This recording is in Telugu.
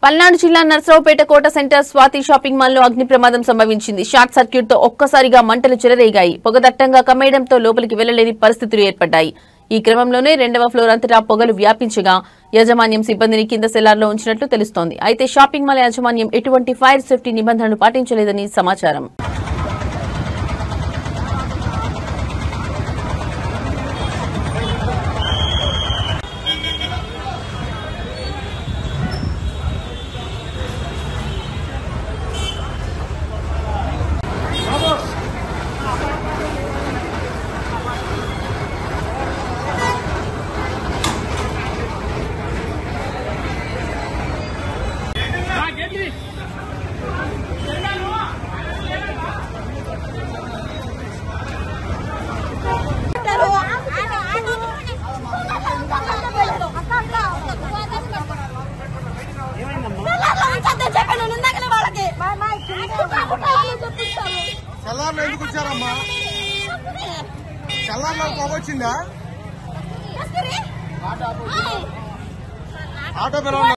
పల్నాడు జిల్లా నర్సరావుపేట కోట సెంటర్ స్వాతి షాపింగ్ మాల్ లో అగ్ని ప్రమాదం సంభవించింది. షార్ట్ సర్క్యూట్ తో ఒక్కసారిగా మంటలు చెలరేగాయి. పొగదట్టంగా కమ్మేయడంతో లోపలికి వెళ్లలేని పరిస్థితులు ఏర్పడ్డాయి. ఈ క్రమంలోనే 2వ ఫ్లోర్ అంతటా పొగలు వ్యాపించగా యాజమాన్యం సిబ్బందిని కింద సెల్లార్లో ఉంచినట్లు తెలుస్తోంది. అయితే షాపింగ్ మాల్ యాజమాన్యం ఎటువంటి ఫైర్ సేఫ్టీ నిబంధనలు పాటించలేదని సమాచారం. చల్లార్లో ఎందుకు వచ్చారమ్మా? చల్లార్లో పోగొచ్చిందా? ఆటో పిలవండి.